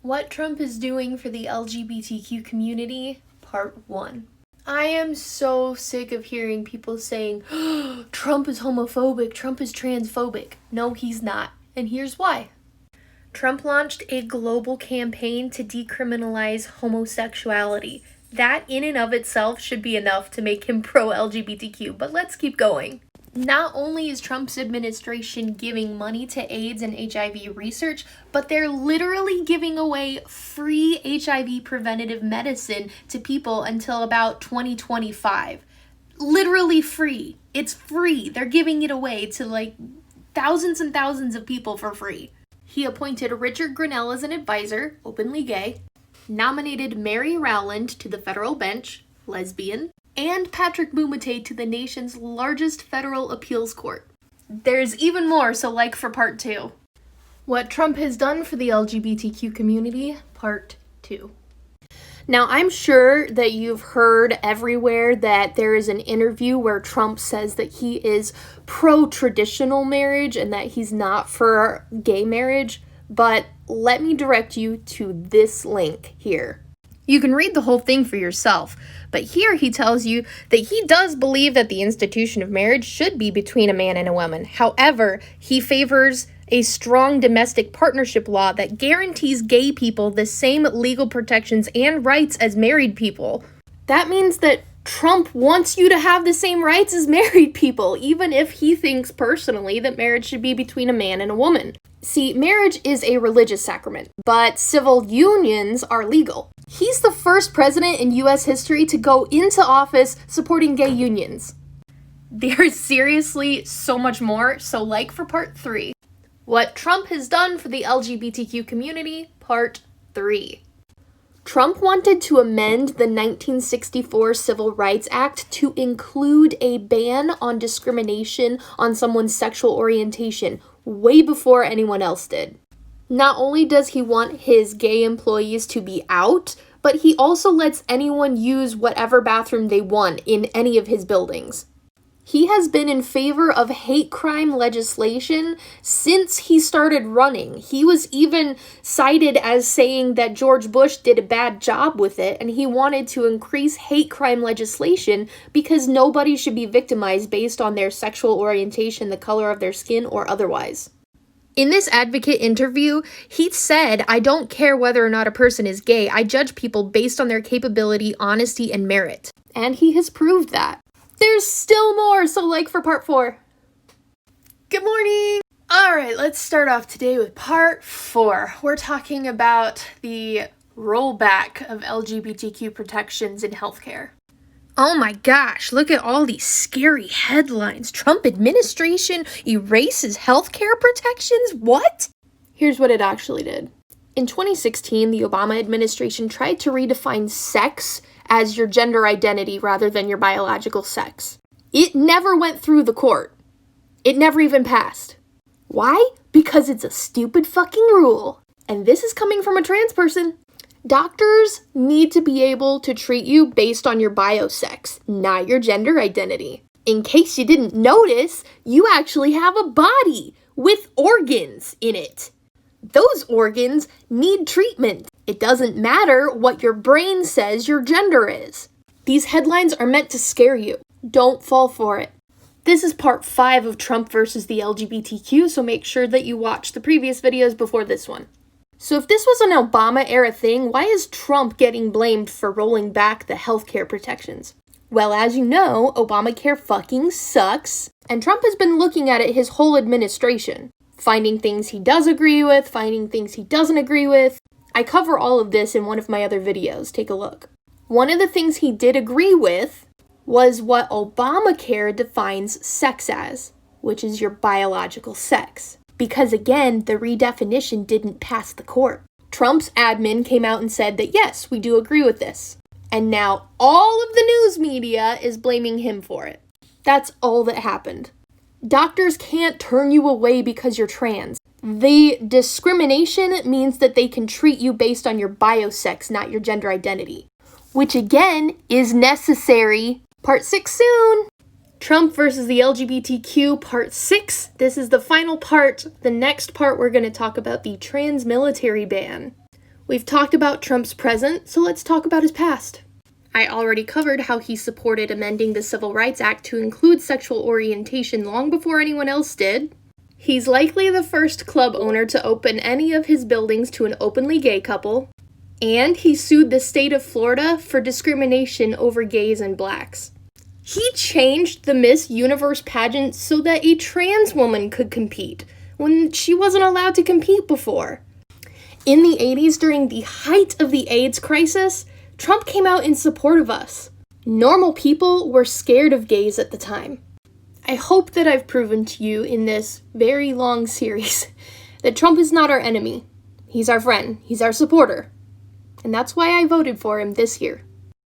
What Trump is doing for the LGBTQ community, Part 1. I am so sick of hearing people saying, oh, Trump is homophobic, Trump is transphobic. No, he's not. And here's why. Trump launched a global campaign to decriminalize homosexuality. That in and of itself should be enough to make him pro-LGBTQ, but let's keep going. Not only is Trump's administration giving money to AIDS and HIV research, but they're literally giving away free HIV preventative medicine to people until about 2025. Literally free. It's free. They're giving it away to thousands and thousands of people for free. He appointed Richard Grenell as an advisor, openly gay, nominated Mary Rowland to the federal bench, lesbian, and Patrick Bumate to the nation's largest federal appeals court. There's even more, so like for Part 2. What Trump has done for the LGBTQ community, Part 2. Now, I'm sure that you've heard everywhere that there is an interview where Trump says that he is pro-traditional marriage and that he's not for gay marriage, but let me direct you to this link here. You can read the whole thing for yourself, but here he tells you that he does believe that the institution of marriage should be between a man and a woman. However, he favors a strong domestic partnership law that guarantees gay people the same legal protections and rights as married people. That means that Trump wants you to have the same rights as married people, even if he thinks personally that marriage should be between a man and a woman. See, marriage is a religious sacrament, but civil unions are legal. He's the first president in U.S. history to go into office supporting gay unions. There's seriously so much more, so like for Part 3. What Trump has done for the LGBTQ community, Part 3. Trump wanted to amend the 1964 Civil Rights Act to include a ban on discrimination on someone's sexual orientation way before anyone else did. Not only does he want his gay employees to be out, but he also lets anyone use whatever bathroom they want in any of his buildings. He has been in favor of hate crime legislation since he started running. He was even cited as saying that George Bush did a bad job with it, and he wanted to increase hate crime legislation because nobody should be victimized based on their sexual orientation, the color of their skin, or otherwise. In this advocate interview, he said, "I don't care whether or not a person is gay. I judge people based on their capability, honesty, and merit." And he has proved that. There's still more, so like for Part 4. Good morning! Alright, let's start off today with Part 4. We're talking about the rollback of LGBTQ protections in healthcare. Oh my gosh, look at all these scary headlines. Trump administration erases healthcare protections? What? Here's what it actually did. In 2016, the Obama administration tried to redefine sex as your gender identity rather than your biological sex. It never went through the court. It never even passed. Why? Because it's a stupid fucking rule. And this is coming from a trans person. Doctors need to be able to treat you based on your biosex, not your gender identity. In case you didn't notice, you actually have a body with organs in it. Those organs need treatment. It doesn't matter what your brain says your gender is. These headlines are meant to scare you. Don't fall for it. This is Part 5 of Trump versus the LGBTQ, so make sure that you watch the previous videos before this one. So if this was an Obama-era thing, why is Trump getting blamed for rolling back the healthcare protections? Well, as you know, Obamacare fucking sucks, and Trump has been looking at it his whole administration. Finding things he does agree with, finding things he doesn't agree with. I cover all of this in one of my other videos. Take a look. One of the things he did agree with was what Obamacare defines sex as, which is your biological sex. Because again, the redefinition didn't pass the court. Trump's admin came out and said that yes, we do agree with this. And now all of the news media is blaming him for it. That's all that happened. Doctors can't turn you away because you're trans. The discrimination means that they can treat you based on your biosex, not your gender identity. Which again, is necessary. Part 6 soon! Trump versus the LGBTQ, Part 6. This is the final part. The next part we're going to talk about the trans military ban. We've talked about Trump's present, so let's talk about his past. I already covered how he supported amending the Civil Rights Act to include sexual orientation long before anyone else did. He's likely the first club owner to open any of his buildings to an openly gay couple. And he sued the state of Florida for discrimination over gays and blacks. He changed the Miss Universe pageant so that a trans woman could compete, when she wasn't allowed to compete before. In the 80s, during the height of the AIDS crisis, Trump came out in support of us. Normal people were scared of gays at the time. I hope that I've proven to you in this very long series that Trump is not our enemy. He's our friend. He's our supporter. And that's why I voted for him this year.